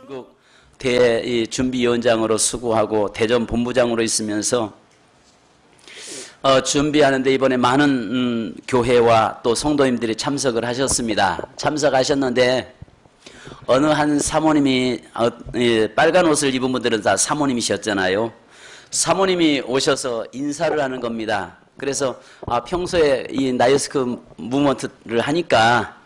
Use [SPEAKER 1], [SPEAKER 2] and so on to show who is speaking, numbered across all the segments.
[SPEAKER 1] 전국 대준비위원장으로 수고하고 대전 본부장으로 있으면서 준비하는데 이번에 많은 교회와 또 성도님들이 참석을 하셨습니다. 참석하셨는데 어느 한 사모님이 빨간 옷을 입은 분들은 다 사모님이셨잖아요. 사모님이 오셔서 인사를 하는 겁니다. 그래서 평소에 이 나이스크 무브먼트를 하니까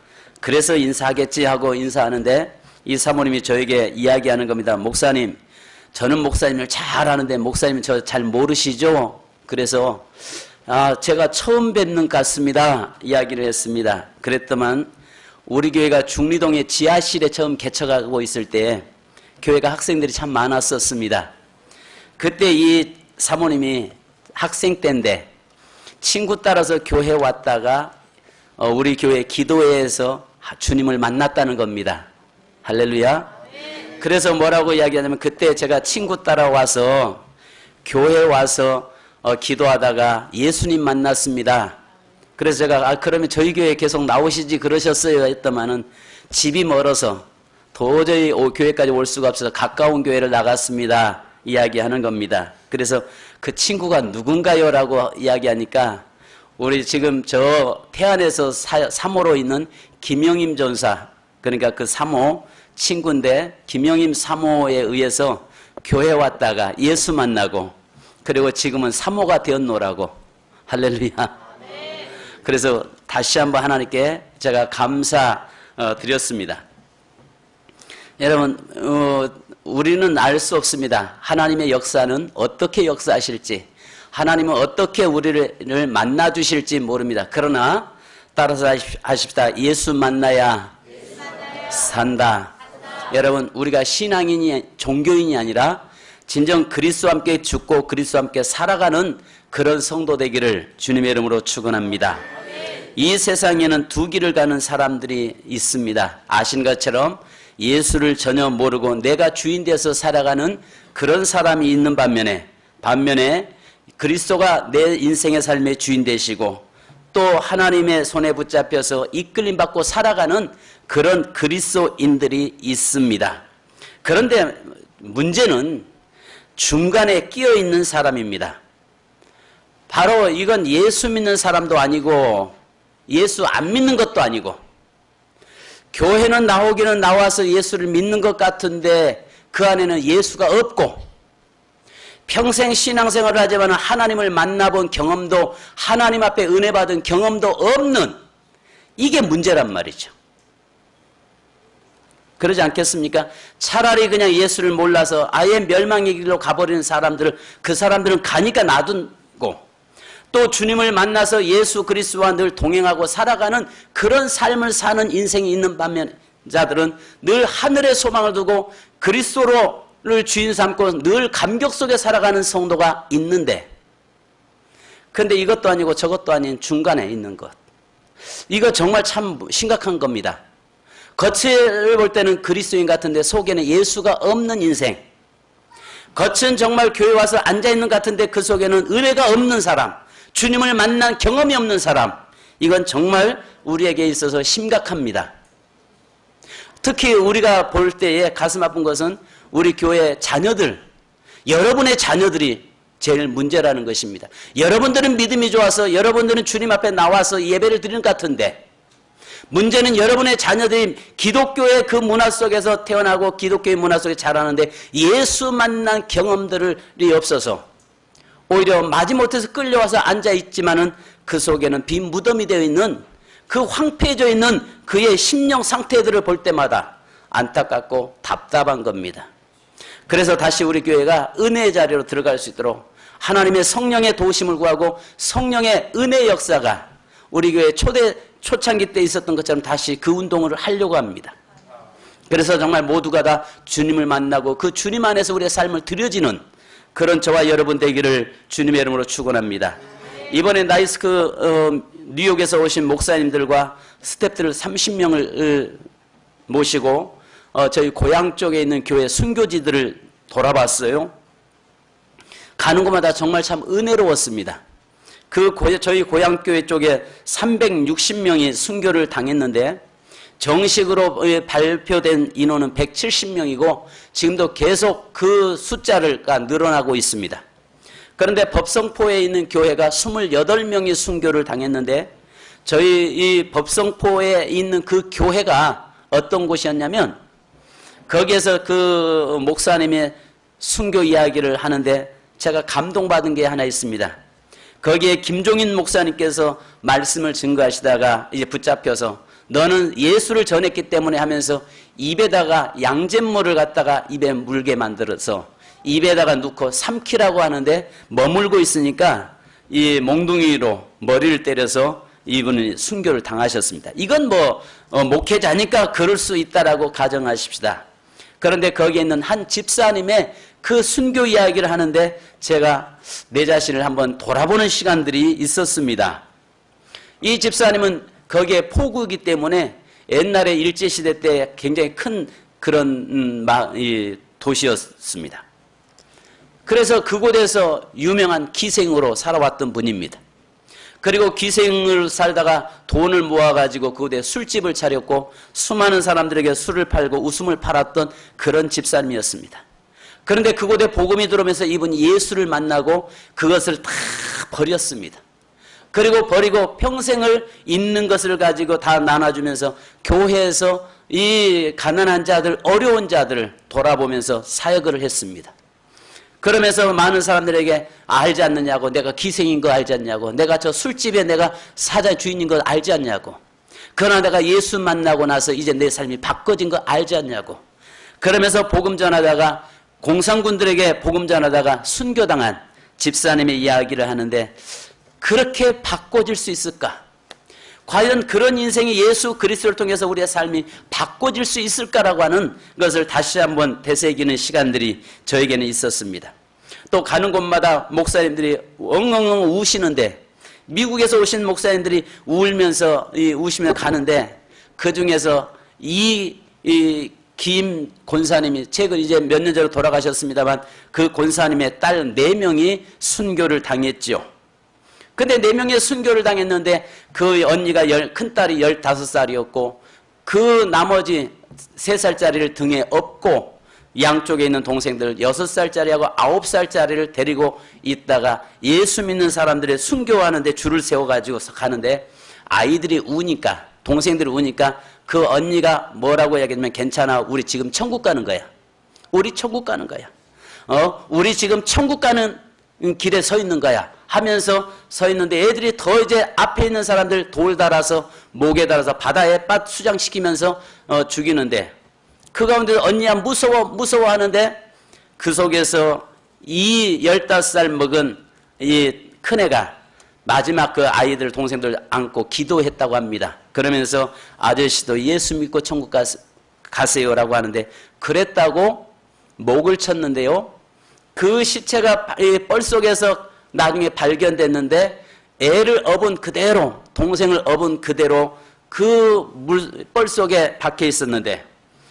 [SPEAKER 1] 그래서 인사하겠지 하고 인사하는데 이 사모님이 저에게 이야기하는 겁니다. 목사님, 저는 목사님을 잘 아는데 목사님 저 잘 모르시죠? 그래서 제가 처음 뵙는 것 같습니다. 이야기를 했습니다. 그랬더만 우리 교회가 중리동의 지하실에 처음 개척하고 있을 때 교회가 학생들이 참 많았었습니다. 그때 이 사모님이 학생 때인데 친구 따라서 교회 왔다가 우리 교회 기도회에서 주님을 만났다는 겁니다. 할렐루야. 그래서 뭐라고 이야기하냐면 그때 제가 친구 따라와서 교회 와서 기도하다가 예수님 만났습니다. 그래서 제가 그러면 저희 교회에 계속 나오시지 그러셨어요 했더만은 집이 멀어서 도저히 교회까지 올 수가 없어서 가까운 교회를 나갔습니다 이야기하는 겁니다. 그래서 그 친구가 누군가요? 라고 이야기하니까 우리 지금 저 태안에서 사모로 있는 김영임 전사, 그러니까 그 사모 친구인데 김영임 사모에 의해서 교회 왔다가 예수 만나고 그리고 지금은 사모가 되었노라고. 할렐루야. 그래서 다시 한번 하나님께 제가 감사 드렸습니다. 여러분 우리는 알 수 없습니다. 하나님의 역사는 어떻게 역사하실지, 하나님은 어떻게 우리를 만나 주실지 모릅니다. 그러나 따라서 하십시다. 예수 만나야 산다. 여러분 우리가 신앙인이 종교인이 아니라 진정 그리스도와 함께 죽고 그리스도와 함께 살아가는 그런 성도 되기를 주님의 이름으로 축원합니다. 이 세상에는 두 길을 가는 사람들이 있습니다. 아신 것처럼 예수를 전혀 모르고 내가 주인 되어서 살아가는 그런 사람이 있는 반면에 그리스도가 내 인생의 삶의 주인 되시고 또 하나님의 손에 붙잡혀서 이끌림 받고 살아가는 그런 그리스도인들이 있습니다. 그런데 문제는 중간에 끼어 있는 사람입니다. 바로 이건 예수 믿는 사람도 아니고 예수 안 믿는 것도 아니고 교회는 나오기는 나와서 예수를 믿는 것 같은데 그 안에는 예수가 없고 평생 신앙생활을 하지만 하나님을 만나본 경험도 하나님 앞에 은혜 받은 경험도 없는 이게 문제란 말이죠. 그러지 않겠습니까? 차라리 그냥 예수를 몰라서 아예 멸망의 길로 가버리는 사람들을 그 사람들은 가니까 놔두고 또 주님을 만나서 예수 그리스도와 늘 동행하고 살아가는 그런 삶을 사는 인생이 있는 반면 자들은 늘 하늘의 소망을 두고 그리스도를 주인 삼고 늘 감격 속에 살아가는 성도가 있는데 근데 이것도 아니고 저것도 아닌 중간에 있는 것. 이거 정말 참 심각한 겁니다. 겉을 볼 때는 그리스도인 같은데 속에는 예수가 없는 인생. 겉은 정말 교회 와서 앉아있는 것 같은데 그 속에는 은혜가 없는 사람. 주님을 만난 경험이 없는 사람. 이건 정말 우리에게 있어서 심각합니다. 특히 우리가 볼 때에 가슴 아픈 것은 우리 교회 자녀들, 여러분의 자녀들이 제일 문제라는 것입니다. 여러분들은 믿음이 좋아서 여러분들은 주님 앞에 나와서 예배를 드리는 것 같은데 문제는 여러분의 자녀들이 기독교의 그 문화 속에서 태어나고 기독교의 문화 속에 자라는데 예수 만난 경험들이 없어서 오히려 마지못해서 끌려와서 앉아있지만은 그 속에는 빈 무덤이 되어 있는 그 황폐해져 있는 그의 심령 상태들을 볼 때마다 안타깝고 답답한 겁니다. 그래서 다시 우리 교회가 은혜의 자리로 들어갈 수 있도록 하나님의 성령의 도우심을 구하고 성령의 은혜의 역사가 우리 교회 초창기 때 있었던 것처럼 다시 그 운동을 하려고 합니다. 그래서 정말 모두가 다 주님을 만나고 그 주님 안에서 우리의 삶을 드려지는 그런 저와 여러분 되기를 주님의 이름으로 축원합니다. 이번에 나이스크 뉴욕에서 오신 목사님들과 스태프들 30명을 모시고 저희 고향 쪽에 있는 교회 순교지들을 돌아봤어요. 가는 곳마다 정말 참 은혜로웠습니다. 저희 고향교회 쪽에 360명이 순교를 당했는데 정식으로 발표된 인원은 170명이고 지금도 계속 그 숫자가 늘어나고 있습니다. 그런데 법성포에 있는 교회가 28명이 순교를 당했는데 저희 이 법성포에 있는 그 교회가 어떤 곳이었냐면 거기에서 그 목사님의 순교 이야기를 하는데 제가 감동받은 게 하나 있습니다. 거기에 김종인 목사님께서 말씀을 증거하시다가 이제 붙잡혀서 너는 예수를 전했기 때문에 하면서 입에다가 양잿물을 갖다가 입에 물게 만들어서 입에다가 넣고 삼키라고 하는데 머물고 있으니까 이 몽둥이로 머리를 때려서 이분이 순교를 당하셨습니다. 이건 목회자니까 그럴 수 있다라고 가정하십시다. 그런데 거기에 있는 한 집사님의 그 순교 이야기를 하는데 제가 내 자신을 한번 돌아보는 시간들이 있었습니다. 이 집사님은 거기에 포구이기 때문에 옛날에 일제시대 때 굉장히 큰 그런 도시였습니다. 그래서 그곳에서 유명한 기생으로 살아왔던 분입니다. 그리고 기생을 살다가 돈을 모아가지고 그곳에 술집을 차렸고 수많은 사람들에게 술을 팔고 웃음을 팔았던 그런 집사님이었습니다. 그런데 그곳에 복음이 들어오면서 이분이 예수를 만나고 그것을 다 버렸습니다. 그리고 버리고 평생을 있는 것을 가지고 다 나눠주면서 교회에서 이 가난한 자들, 어려운 자들을 돌아보면서 사역을 했습니다. 그러면서 많은 사람들에게 알지 않느냐고, 내가 기생인 거 알지 않냐고, 내가 저 술집에 내가 사자 주인인 거 알지 않냐고, 그러나 내가 예수 만나고 나서 이제 내 삶이 바꿔진 거 알지 않냐고, 그러면서 복음 전하다가 공산군들에게 복음 전하다가 순교당한 집사님의 이야기를 하는데 그렇게 바꿔질 수 있을까? 과연 그런 인생이 예수 그리스도를 통해서 우리의 삶이 바꿔질 수 있을까라고 하는 것을 다시 한번 되새기는 시간들이 저에게는 있었습니다. 또 가는 곳마다 목사님들이 엉엉엉 우시는데 미국에서 오신 목사님들이 우시며 가는데 그중에서 김 권사님이 최근 이제 몇 년 전에 돌아가셨습니다만 그 권사님의 딸 4명이 순교를 당했죠. 근데 4명의 순교를 당했는데 그 언니가 큰딸이 15살이었고 그 나머지 3살짜리를 등에 업고 양쪽에 있는 동생들 6살짜리하고 9살짜리를 데리고 있다가 예수 믿는 사람들의 순교하는데 줄을 세워가지고 가는데 아이들이 우니까 동생들이 우니까 그 언니가 뭐라고 이야기하면 괜찮아 우리 지금 천국 가는 거야. 우리 천국 가는 거야. 우리 지금 천국 가는 길에 서 있는 거야 하면서 서 있는데 애들이 더 이제 앞에 있는 사람들 돌 달아서 목에 달아서 바다에 수장시키면서 죽이는데 그 가운데 언니야 무서워 하는데 그 속에서 이 15살 먹은 이 큰애가 마지막 그 아이들 동생들 안고 기도했다고 합니다. 그러면서 아저씨도 예수 믿고 천국 가세요라고 하는데 그랬다고 목을 쳤는데요. 그 시체가 뻘 속에서 나중에 발견됐는데 애를 업은 그대로 동생을 업은 그대로 그 뻘 속에 박혀 있었는데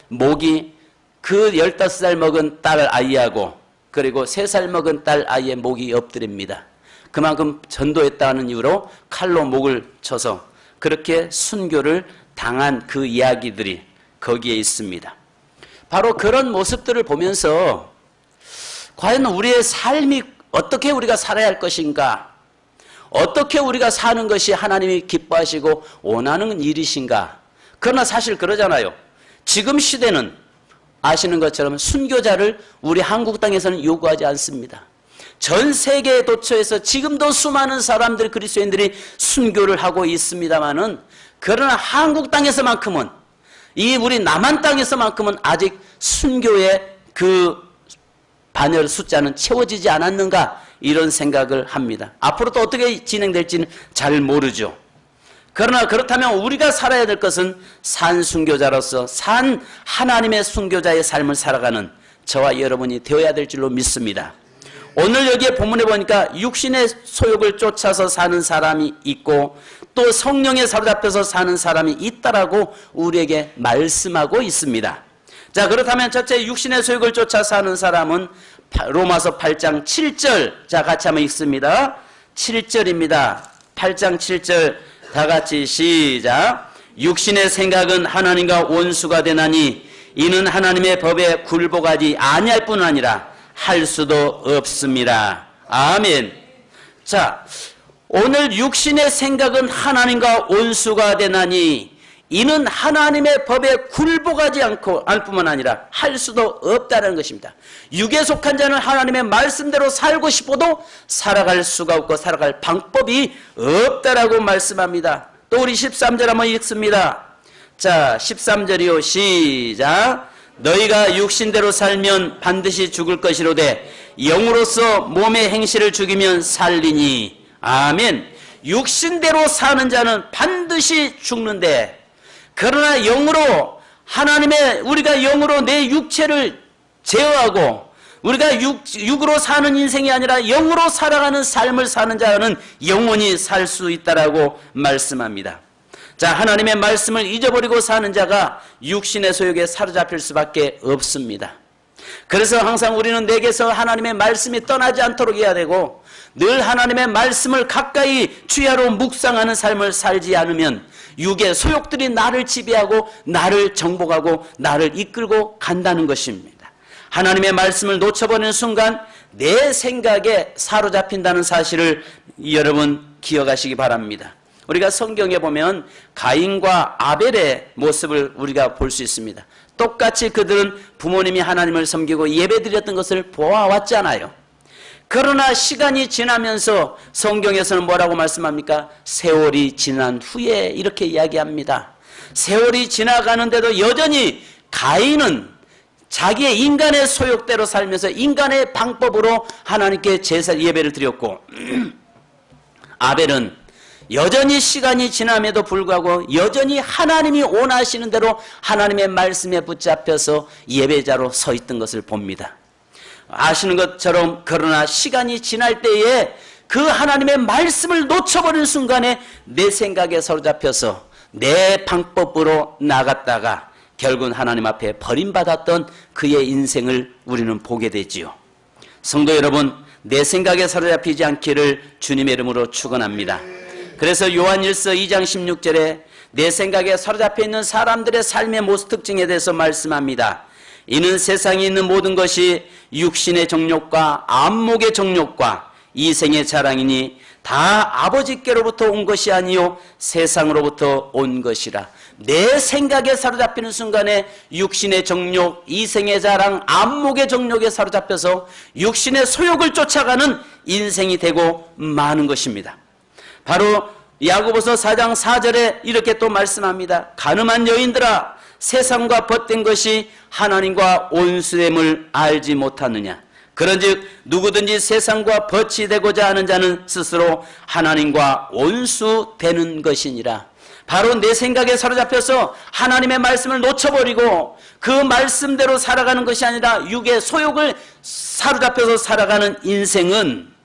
[SPEAKER 1] 목이 그 15살 먹은 딸 아이하고 그리고 3살 먹은 딸 아이의 목이 엎드립니다. 그만큼 전도했다는 이유로 칼로 목을 쳐서 그렇게 순교를 당한 그 이야기들이 거기에 있습니다. 바로 그런 모습들을 보면서 과연 우리의 삶이 어떻게 우리가 살아야 할 것인가? 어떻게 우리가 사는 것이 하나님이 기뻐하시고 원하는 일이신가? 그러나 사실 그러잖아요. 지금 시대는 아시는 것처럼 순교자를 우리 한국 땅에서는 요구하지 않습니다. 전 세계에 도처에서 지금도 수많은 사람들 그리스도인들이 순교를 하고 있습니다만은 그러나 한국 땅에서만큼은 이 우리 남한 땅에서만큼은 아직 순교의 그 반열 숫자는 채워지지 않았는가 이런 생각을 합니다. 앞으로 또 어떻게 진행될지는 잘 모르죠. 그러나 그렇다면 우리가 살아야 될 것은 산 순교자로서 산 하나님의 순교자의 삶을 살아가는 저와 여러분이 되어야 될 줄로 믿습니다. 오늘 여기에 본문에 보니까 육신의 소욕을 쫓아서 사는 사람이 있고 또 성령에 사로잡혀서 사는 사람이 있다라고 우리에게 말씀하고 있습니다. 자, 그렇다면 첫째 육신의 소욕을 쫓아 사는 사람은 로마서 8장 7절 자 같이 한번 읽습니다. 7절입니다. 8장 7절 다 같이 시작. 육신의 생각은 하나님과 원수가 되나니 이는 하나님의 법에 굴복하지 아니할 뿐 아니라 할 수도 없습니다. 아멘. 자, 오늘 육신의 생각은 하나님과 원수가 되나니 이는 하나님의 법에 굴복하지 않을 뿐만 아니라 할 수도 없다는 것입니다. 육에 속한 자는 하나님의 말씀대로 살고 싶어도 살아갈 수가 없고 살아갈 방법이 없다라고 말씀합니다. 또 우리 13절 한번 읽습니다. 자, 13절이요. 시작. 너희가 육신대로 살면 반드시 죽을 것이로되 영으로서 몸의 행실을 죽이면 살리니. 아멘. 육신대로 사는 자는 반드시 죽는데, 그러나 영으로 우리가 영으로 내 육체를 제어하고 우리가 육으로 사는 인생이 아니라 영으로 살아가는 삶을 사는 자는 영원히 살 수 있다라고 말씀합니다. 자, 하나님의 말씀을 잊어버리고 사는 자가 육신의 소욕에 사로잡힐 수밖에 없습니다. 그래서 항상 우리는 내게서 하나님의 말씀이 떠나지 않도록 해야 되고, 늘 하나님의 말씀을 가까이 주야로 묵상하는 삶을 살지 않으면 육의 소욕들이 나를 지배하고 나를 정복하고 나를 이끌고 간다는 것입니다. 하나님의 말씀을 놓쳐버리는 순간 내 생각에 사로잡힌다는 사실을 여러분 기억하시기 바랍니다. 우리가 성경에 보면 가인과 아벨의 모습을 우리가 볼 수 있습니다. 똑같이 그들은 부모님이 하나님을 섬기고 예배드렸던 것을 보아왔잖아요. 그러나 시간이 지나면서 성경에서는 뭐라고 말씀합니까? 세월이 지난 후에 이렇게 이야기합니다. 세월이 지나가는데도 여전히 가인은 자기의 인간의 소욕대로 살면서 인간의 방법으로 하나님께 제사 예배를 드렸고, 아벨은 여전히 시간이 지남에도 불구하고 여전히 하나님이 원하시는 대로 하나님의 말씀에 붙잡혀서 예배자로 서 있던 것을 봅니다. 아시는 것처럼 그러나 시간이 지날 때에 그 하나님의 말씀을 놓쳐버리는 순간에 내 생각에 사로잡혀서 내 방법으로 나갔다가 결국은 하나님 앞에 버림받았던 그의 인생을 우리는 보게 되지요. 성도 여러분, 내 생각에 사로잡히지 않기를 주님의 이름으로 축원합니다. 그래서 요한일서 2장 16절에 내 생각에 사로잡혀 있는 사람들의 삶의 모습 특징에 대해서 말씀합니다. 이는 세상에 있는 모든 것이 육신의 정욕과 안목의 정욕과 이생의 자랑이니 다 아버지께로부터 온 것이 아니요 세상으로부터 온 것이라. 내 생각에 사로잡히는 순간에 육신의 정욕, 이생의 자랑, 안목의 정욕에 사로잡혀서 육신의 소욕을 쫓아가는 인생이 되고 마는 것입니다. 바로 야고보서 4장 4절에 이렇게 또 말씀합니다. 가늠한 여인들아, 세상과 벗된 것이 하나님과 온수됨을 알지 못하느냐. 그런즉 누구든지 세상과 벗이 되고자 하는 자는 스스로 하나님과 온수되는 것이니라. 바로 내 생각에 사로잡혀서 하나님의 말씀을 놓쳐버리고 그 말씀대로 살아가는 것이 아니라 육의 소욕을 사로잡혀서 살아가는 인생은,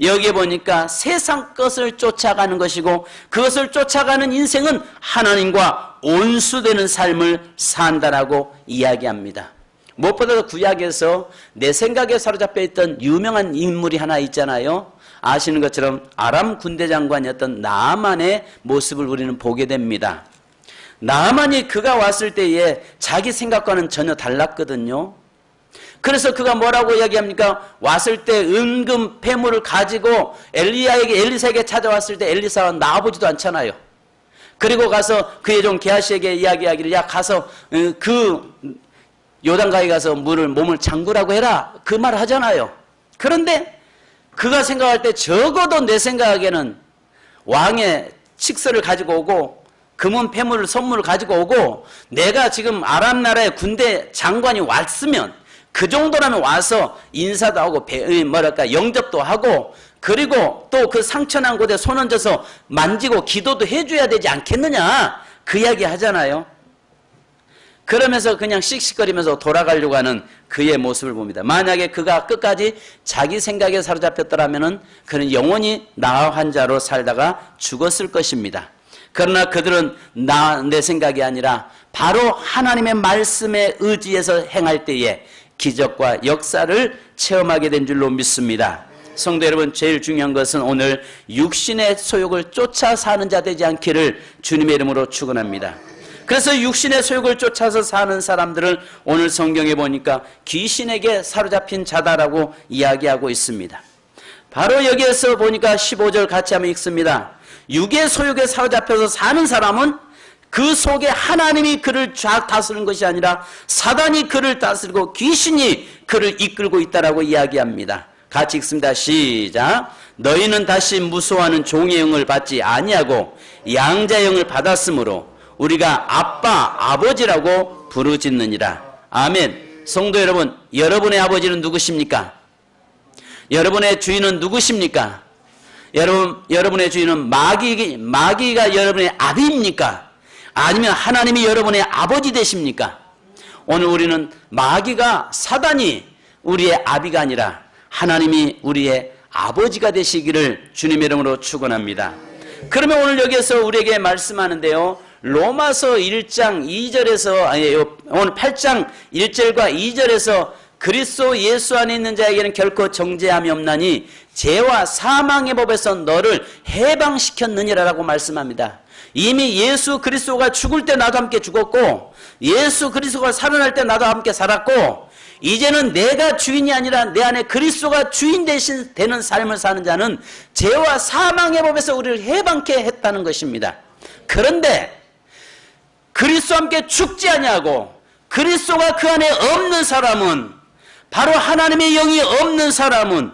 [SPEAKER 1] 여기에 보니까 세상 것을 쫓아가는 것이고 그것을 쫓아가는 인생은 하나님과 온수되는 삶을 산다라고 이야기합니다. 무엇보다도 구약에서 내 생각에 사로잡혀 있던 유명한 인물이 하나 있잖아요. 아시는 것처럼 아람 군대 장관이었던 나아만의 모습을 우리는 보게 됩니다. 나아만이 그가 왔을 때에 자기 생각과는 전혀 달랐거든요. 그래서 그가 뭐라고 이야기합니까? 왔을 때 은금 폐물을 가지고 엘리사에게 찾아왔을 때 엘리사가 나와보지도 않잖아요. 그리고 가서 그의 종 게하시에게 이야기하기를, 야 가서 그 요단강에 가서 몸을 잠그라고 해라, 그 말을 하잖아요. 그런데 그가 생각할 때 적어도 내 생각에는 왕의 칙서를 가지고 오고 금은 폐물을 선물을 가지고 오고 내가 지금 아람 나라의 군대 장관이 왔으면 그 정도라면 와서 인사도 하고 영접도 하고 그리고 또 그 상처난 곳에 손 얹어서 만지고 기도도 해줘야 되지 않겠느냐, 그 이야기 하잖아요. 그러면서 그냥 씩씩거리면서 돌아가려고 하는 그의 모습을 봅니다. 만약에 그가 끝까지 자기 생각에 사로잡혔더라면 그는 영원히 나한 자로 살다가 죽었을 것입니다. 그러나 그들은 내 생각이 아니라 바로 하나님의 말씀에 의지해서 행할 때에 기적과 역사를 체험하게 된 줄로 믿습니다. 성도 여러분, 제일 중요한 것은 오늘 육신의 소욕을 쫓아 사는 자 되지 않기를 주님의 이름으로 축원합니다. 그래서 육신의 소욕을 쫓아서 사는 사람들을 오늘 성경에 보니까 귀신에게 사로잡힌 자다라고 이야기하고 있습니다. 바로 여기에서 보니까 15절 같이 한번 읽습니다. 육의 소욕에 사로잡혀서 사는 사람은 그 속에 하나님이 그를 다스리는 것이 아니라 사단이 그를 다스리고 귀신이 그를 이끌고 있다라고 이야기합니다. 같이 읽습니다. 시작. 너희는 다시 무서워하는 종의 영을 받지 아니하고 양자의 영을 받았으므로 우리가 아빠, 아버지라고 부르짖느니라. 아멘. 성도 여러분, 여러분의 아버지는 누구십니까? 여러분의 주인은 누구십니까? 여러분의 주인은 마귀가 여러분의 아비입니까? 아니면 하나님이 여러분의 아버지 되십니까? 오늘 우리는 마귀가, 사단이 우리의 아비가 아니라 하나님이 우리의 아버지가 되시기를 주님의 이름으로 축원합니다. 그러면 오늘 여기에서 우리에게 말씀하는데요, 로마서 1장 2절에서 오늘 8장 1절과 2절에서 그리스도 예수 안에 있는 자에게는 결코 정죄함이 없나니 죄와 사망의 법에서 너를 해방시켰느니라라고 말씀합니다. 이미 예수 그리스도가 죽을 때 나도 함께 죽었고 예수 그리스도가 살아날 때 나도 함께 살았고 이제는 내가 주인이 아니라 내 안에 그리스도가 주인 대신 되는 삶을 사는 자는 죄와 사망의 법에서 우리를 해방케 했다는 것입니다. 그런데 그리스도와 함께 죽지 아니하고 그리스도가 그 안에 없는 사람은, 바로 하나님의 영이 없는 사람은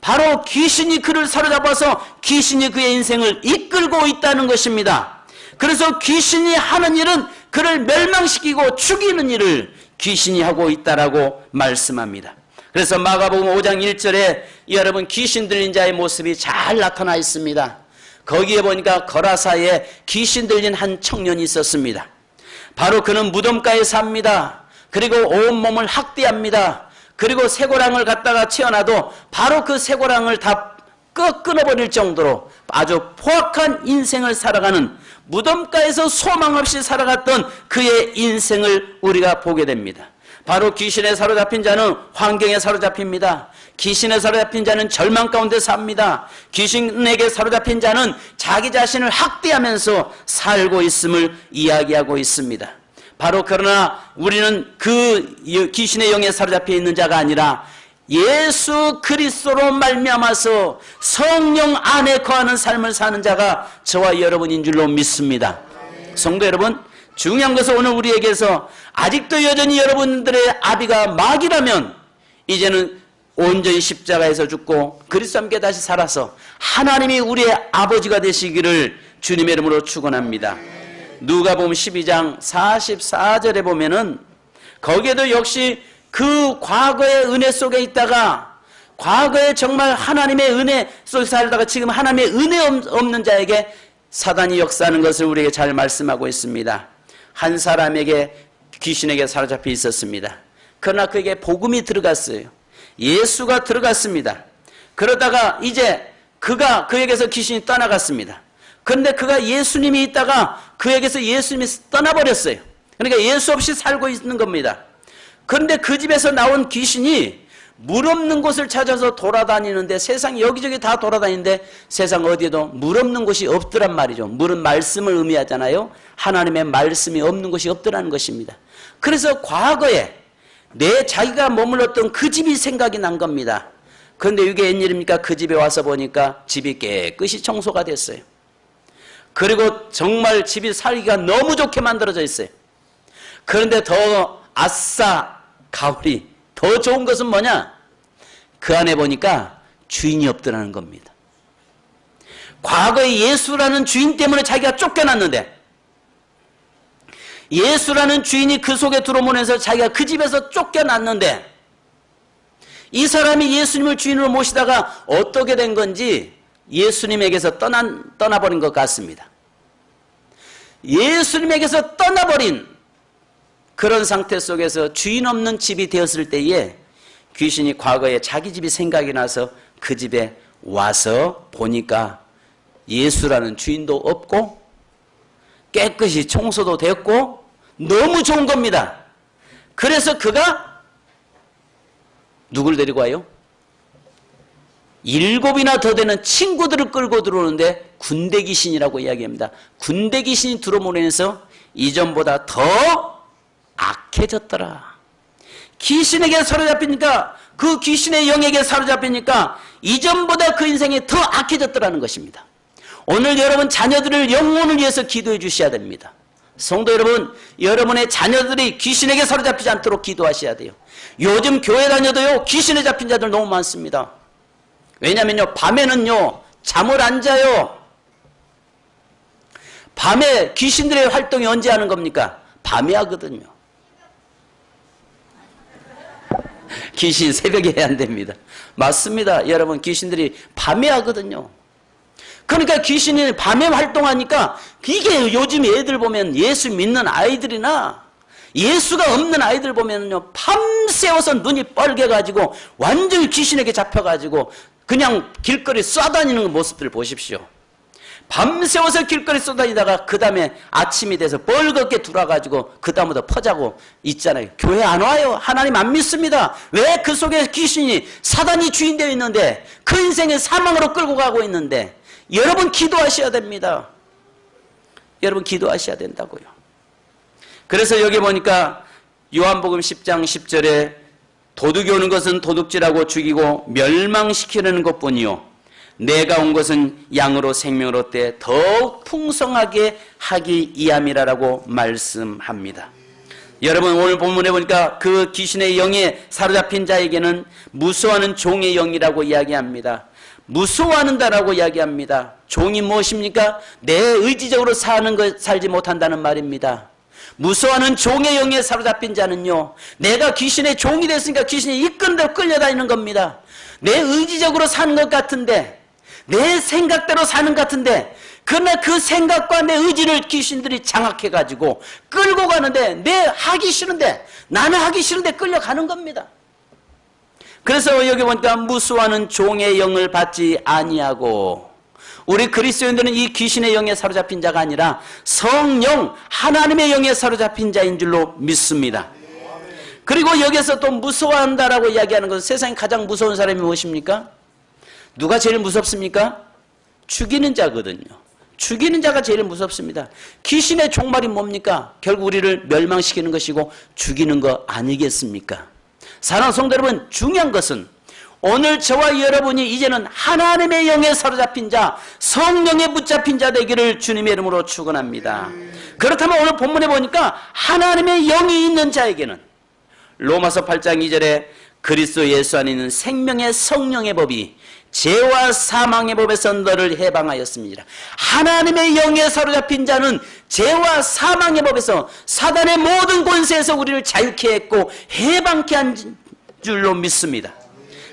[SPEAKER 1] 바로 귀신이 그를 사로잡아서 귀신이 그의 인생을 이끌고 있다는 것입니다. 그래서 귀신이 하는 일은 그를 멸망시키고 죽이는 일을 귀신이 하고 있다라고 말씀합니다. 그래서 마가복음 5장 1절에 여러분 귀신 들린 자의 모습이 잘 나타나 있습니다. 거기에 보니까 거라사에 귀신 들린 한 청년이 있었습니다. 바로 그는 무덤가에 삽니다. 그리고 온몸을 학대합니다. 그리고 쇠고랑을 갖다가 채워놔도 바로 그 쇠고랑을 다 끊어버릴 정도로 아주 포악한 인생을 살아가는, 무덤가에서 소망 없이 살아갔던 그의 인생을 우리가 보게 됩니다. 바로 귀신에 사로잡힌 자는 환경에 사로잡힙니다. 귀신에 사로잡힌 자는 절망 가운데 삽니다. 귀신에게 사로잡힌 자는 자기 자신을 학대하면서 살고 있음을 이야기하고 있습니다. 바로 그러나 우리는 그 귀신의 영에 사로잡혀 있는 자가 아니라 예수 그리스도로 말미암아서 성령 안에 거하는 삶을 사는 자가 저와 여러분인 줄로 믿습니다. 성도 여러분, 중요한 것은 오늘 우리에게서 아직도 여전히 여러분들의 아비가 마귀라면 이제는 온전히 십자가에서 죽고 그리스도와 함께 다시 살아서 하나님이 우리의 아버지가 되시기를 주님의 이름으로 축원합니다. 누가복음 12장 44절에 보면은 거기에도 역시 그 과거의 은혜 속에 있다가, 과거에 정말 하나님의 은혜 속에 살다가 지금 하나님의 은혜 없는 자에게 사단이 역사하는 것을 우리에게 잘 말씀하고 있습니다. 한 사람에게 귀신에게 사로잡혀 있었습니다. 그러나 그에게 복음이 들어갔어요. 예수가 들어갔습니다. 그러다가 이제 그에게서 귀신이 떠나갔습니다. 그런데 그가 예수님이 있다가 그에게서 예수님이 떠나버렸어요. 그러니까 예수 없이 살고 있는 겁니다. 그런데 그 집에서 나온 귀신이 물 없는 곳을 찾아서 돌아다니는데, 세상 여기저기 다 돌아다니는데 세상 어디에도 물 없는 곳이 없더란 말이죠. 물은 말씀을 의미하잖아요. 하나님의 말씀이 없는 곳이 없더라는 것입니다. 그래서 과거에 자기가 머물렀던 그 집이 생각이 난 겁니다. 그런데 이게 웬일입니까? 그 집에 와서 보니까 집이 깨끗이 청소가 됐어요. 그리고 정말 집이 살기가 너무 좋게 만들어져 있어요. 그런데 더 아싸 가오리 더 좋은 것은 뭐냐? 그 안에 보니까 주인이 없더라는 겁니다. 과거에 예수라는 주인 때문에 자기가 쫓겨났는데, 예수라는 주인이 그 속에 들어오면서 자기가 그 집에서 쫓겨났는데, 이 사람이 예수님을 주인으로 모시다가 어떻게 된 건지 예수님에게서 떠나버린 것 같습니다. 예수님에게서 떠나버린 그런 상태 속에서 주인 없는 집이 되었을 때에 귀신이 과거에 자기 집이 생각이 나서 그 집에 와서 보니까 예수라는 주인도 없고 깨끗이 청소도 됐고 너무 좋은 겁니다. 그래서 그가 누굴 데리고 와요? 7이나 더 되는 친구들을 끌고 들어오는데 군대 귀신이라고 이야기합니다. 군대 귀신이 들어오면서 이전보다 더 악해졌더라. 귀신에게 사로잡히니까, 그 귀신의 영에게 사로잡히니까 이전보다 그 인생이 더 악해졌더라는 것입니다. 오늘 여러분 자녀들을 영혼을 위해서 기도해 주셔야 됩니다. 성도 여러분, 여러분의 자녀들이 귀신에게 사로잡히지 않도록 기도하셔야 돼요. 요즘 교회 다녀도요, 귀신에 잡힌 자들 너무 많습니다. 왜냐면요, 밤에는요, 잠을 안 자요. 밤에 귀신들의 활동이 언제 하는 겁니까? 밤에 하거든요. 귀신 새벽에 해야 안 됩니다. 맞습니다. 여러분, 귀신들이 밤에 하거든요. 그러니까 귀신이 밤에 활동하니까, 이게 요즘 애들 보면 예수 믿는 아이들이나 예수가 없는 아이들 보면요, 밤새워서 눈이 뻘개가지고 완전히 귀신에게 잡혀가지고 그냥 길거리 쏴다니는 모습들 보십시오. 밤새워서 길거리 쏘다니다가 그 다음에 아침이 돼서 벌겋게 들어와가지고 그 다음부터 퍼자고 있잖아요. 교회 안 와요. 하나님 안 믿습니다. 왜? 그 속에 귀신이, 사단이 주인되어 있는데, 그 인생을 사망으로 끌고 가고 있는데, 여러분 기도하셔야 됩니다. 여러분 기도하셔야 된다고요. 그래서 여기 보니까 요한복음 10장 10절에 도둑이 오는 것은 도둑질하고 죽이고 멸망시키려는 것뿐이요, 내가 온 것은 양으로 생명을 얻되 더욱 풍성하게 하기 위함이라라고 말씀합니다. 여러분, 오늘 본문에 보니까 그 귀신의 영에 사로잡힌 자에게는 무서워하는 종의 영이라고 이야기합니다. 무서워하는다라고 이야기합니다. 종이 무엇입니까? 내 의지적으로 살지 못한다는 말입니다. 무서워하는 종의 영에 사로잡힌 자는요, 내가 귀신의 종이 됐으니까 귀신이 이끄는 대로 끌려다니는 겁니다. 내 의지적으로 사는 것 같은데, 내 생각대로 사는 것 같은데, 그러나 그 생각과 내 의지를 귀신들이 장악해가지고 끌고 가는데, 나는 하기 싫은데 끌려가는 겁니다. 그래서 여기 보니까 무수하는 종의 영을 받지 아니하고, 우리 그리스도인들은 이 귀신의 영에 사로잡힌 자가 아니라 성령 하나님의 영에 사로잡힌 자인 줄로 믿습니다. 그리고 여기서 또 무서워한다라고 이야기하는 것은, 세상에 가장 무서운 사람이 무엇입니까? 누가 제일 무섭습니까? 죽이는 자거든요. 죽이는 자가 제일 무섭습니다. 귀신의 종말이 뭡니까? 결국 우리를 멸망시키는 것이고 죽이는 거 아니겠습니까? 사랑하는 성도 여러분, 중요한 것은 오늘 저와 여러분이 이제는 하나님의 영에 사로잡힌 자, 성령에 붙잡힌 자 되기를 주님의 이름으로 축원합니다. 그렇다면 오늘 본문에 보니까 하나님의 영이 있는 자에게는 로마서 8장 2절에 그리스도 예수 안에 있는 생명의 성령의 법이 죄와 사망의 법에서 너를 해방하였습니다. 하나님의 영에 사로잡힌 자는 죄와 사망의 법에서, 사단의 모든 권세에서 우리를 자유케 했고 해방케 한 줄로 믿습니다.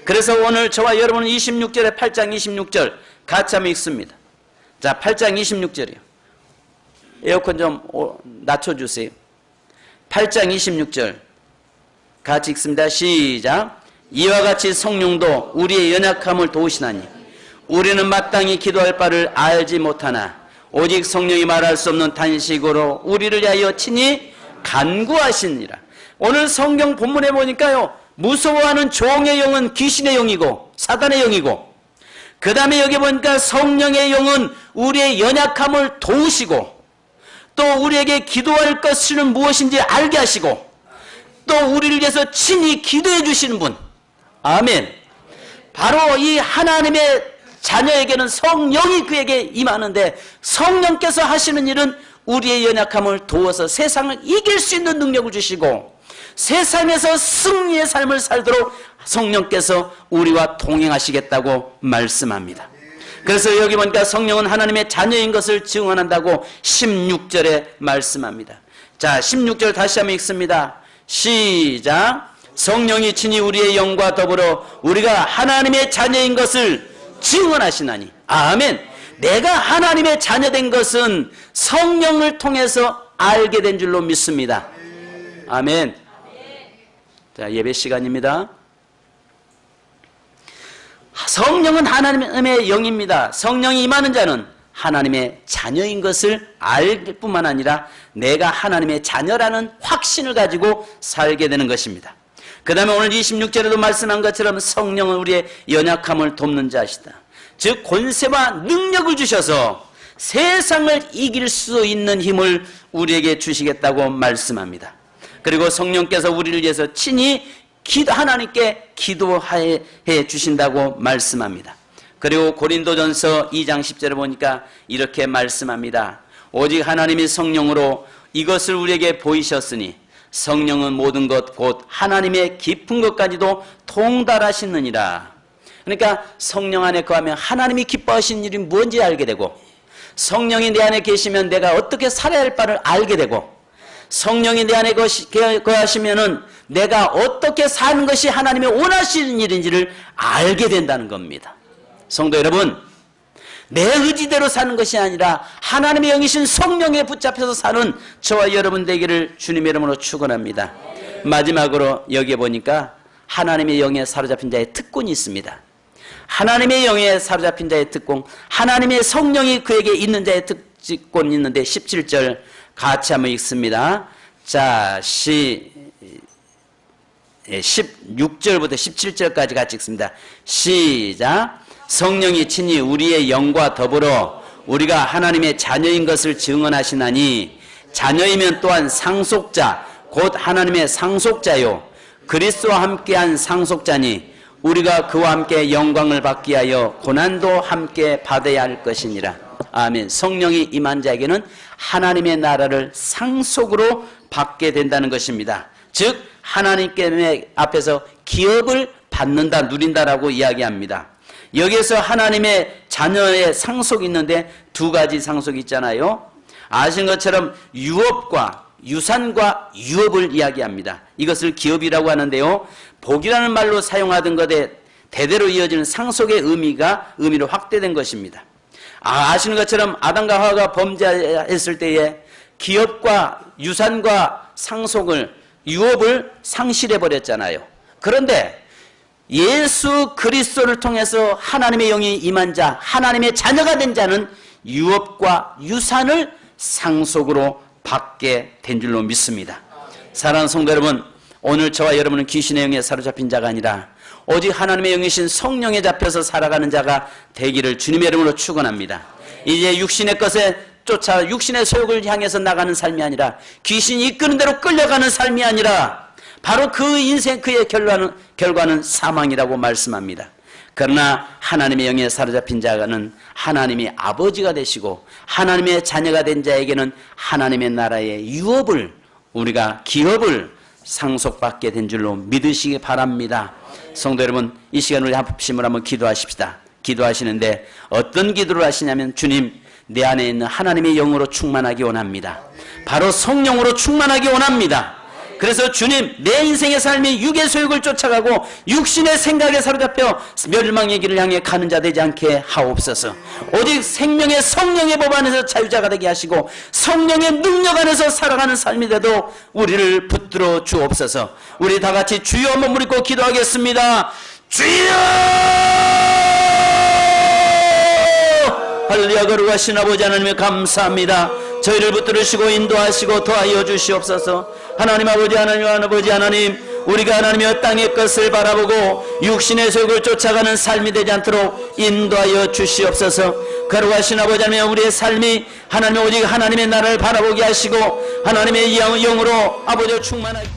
[SPEAKER 1] 그래서 오늘 저와 여러분은 26절에 8장 26절 같이 한번 읽습니다. 자, 8장 26절이요. 에어컨 좀 낮춰주세요. 8장 26절 같이 읽습니다. 시작. 이와 같이 성령도 우리의 연약함을 도우시나니 우리는 마땅히 기도할 바를 알지 못하나 오직 성령이 말할 수 없는 탄식으로 우리를 위하여 친히 간구하시니라. 오늘 성경 본문에 보니까요, 무서워하는 종의 영은 귀신의 영이고 사단의 영이고, 그 다음에 여기 보니까 성령의 영은 우리의 연약함을 도우시고, 또 우리에게 기도할 것은 무엇인지 알게 하시고, 또 우리를 위해서 친히 기도해 주시는 분. 아멘. 바로 이 하나님의 자녀에게는 성령이 그에게 임하는데, 성령께서 하시는 일은 우리의 연약함을 도워서 세상을 이길 수 있는 능력을 주시고, 세상에서 승리의 삶을 살도록 성령께서 우리와 동행하시겠다고 말씀합니다. 그래서 여기 보니까 성령은 하나님의 자녀인 것을 증언한다고 16절에 말씀합니다. 자, 16절 다시 한번 읽습니다. 시작. 성령이 친히 우리의 영과 더불어 우리가 하나님의 자녀인 것을 증언하시나니. 아멘. 내가 하나님의 자녀된 것은 성령을 통해서 알게 된 줄로 믿습니다. 아멘. 자, 예배 시간입니다. 성령은 하나님의 영입니다. 성령이 임하는 자는 하나님의 자녀인 것을 알 뿐만 아니라 내가 하나님의 자녀라는 확신을 가지고 살게 되는 것입니다. 그 다음에 오늘 26절에도 말씀한 것처럼 성령은 우리의 연약함을 돕는 자시다. 즉 권세와 능력을 주셔서 세상을 이길 수 있는 힘을 우리에게 주시겠다고 말씀합니다. 그리고 성령께서 우리를 위해서 친히 하나님께 기도해 주신다고 말씀합니다. 그리고 고린도전서 2장 10절에 보니까 이렇게 말씀합니다. 오직 하나님이 성령으로 이것을 우리에게 보이셨으니 성령은 모든 것 곧 하나님의 깊은 것까지도 통달하시느니라. 그러니까 성령 안에 거하면 하나님이 기뻐하시는 일이 뭔지 알게 되고, 성령이 내 안에 계시면 내가 어떻게 살아야 할 바를 알게 되고, 성령이 내 안에 거하시면은 내가 어떻게 사는 것이 하나님의 원하시는 일인지를 알게 된다는 겁니다. 성도 여러분, 내 의지대로 사는 것이 아니라 하나님의 영이신 성령에 붙잡혀서 사는 저와 여러분 되기를 주님의 이름으로 축원합니다. 마지막으로 여기에 보니까 하나님의 영에 사로잡힌 자의 특권이 있습니다. 하나님의 영에 사로잡힌 자의 특권, 하나님의 성령이 그에게 있는 자의 특권이 있는데 17절 같이 한번 읽습니다. 자, 16절부터 17절까지 같이 읽습니다. 시작. 성령이 친히 우리의 영과 더불어 우리가 하나님의 자녀인 것을 증언하시나니 자녀이면 또한 상속자 곧 하나님의 상속자요 그리스도와 함께한 상속자니 우리가 그와 함께 영광을 받기 위하여 고난도 함께 받아야 할 것이니라. 아멘. 성령이 임한 자에게는 하나님의 나라를 상속으로 받게 된다는 것입니다. 즉 하나님께 앞에서 기업을 받는다, 누린다라고 이야기합니다. 여기에서 하나님의 자녀의 상속이 있는데 두 가지 상속이 있잖아요. 아시는 것처럼 유업과 유산과 유업을 이야기합니다. 이것을 기업이라고 하는데요, 복이라는 말로 사용하던 것에 대대로 이어지는 상속의 의미로 확대된 것입니다. 아시는 것처럼 아담과 하와가 범죄했을 때에 기업과 유산과 상속을, 유업을 상실해 버렸잖아요. 그런데 예수 그리스도를 통해서 하나님의 영이 임한 자, 하나님의 자녀가 된 자는 유업과 유산을 상속으로 받게 된 줄로 믿습니다. 사랑하는 성도 여러분, 오늘 저와 여러분은 귀신의 영에 사로잡힌 자가 아니라 오직 하나님의 영이신 성령에 잡혀서 살아가는 자가 되기를 주님의 이름으로 축원합니다. 이제 육신의 것에 쫓아 육신의 소욕을 향해서 나가는 삶이 아니라 귀신이 이끄는 대로 끌려가는 삶이 아니라 바로 그 인생 그의 결과는 사망이라고 말씀합니다. 그러나 하나님의 영에 사로잡힌 자는 하나님이 아버지가 되시고 하나님의 자녀가 된 자에게는 하나님의 나라의 유업을, 우리가 기업을 상속받게 된 줄로 믿으시기 바랍니다. 성도 여러분, 이 시간 우리 합심을 한번 기도하십시다. 기도하시는데 어떤 기도를 하시냐면, 주님, 내 안에 있는 하나님의 영으로 충만하기 원합니다. 바로 성령으로 충만하기 원합니다. 그래서 주님, 내 인생의 삶이 육의 소욕을 쫓아가고 육신의 생각에 사로잡혀 멸망의 길을 향해 가는 자 되지 않게 하옵소서. 오직 생명의 성령의 법 안에서 자유자가 되게 하시고 성령의 능력 안에서 살아가는 삶이 되도 우리를 붙들어 주옵소서. 우리 다 같이 주여 한번 부르고 기도하겠습니다. 주여! 할렐루야. 거룩하신 아버지 하나님의 감사합니다. 저희를 붙들으시고 인도하시고 도와여 주시옵소서. 하나님 아버지, 하나님 아버지 하나님, 우리가 하나님의 땅의 것을 바라보고 육신의 소욕을 쫓아가는 삶이 되지 않도록 인도하여 주시옵소서. 거룩하신 아버지 하나님, 우리의 삶이 하나님 오직 하나님의 나라를 바라보게 하시고 하나님의 영으로 아버지와 충만하고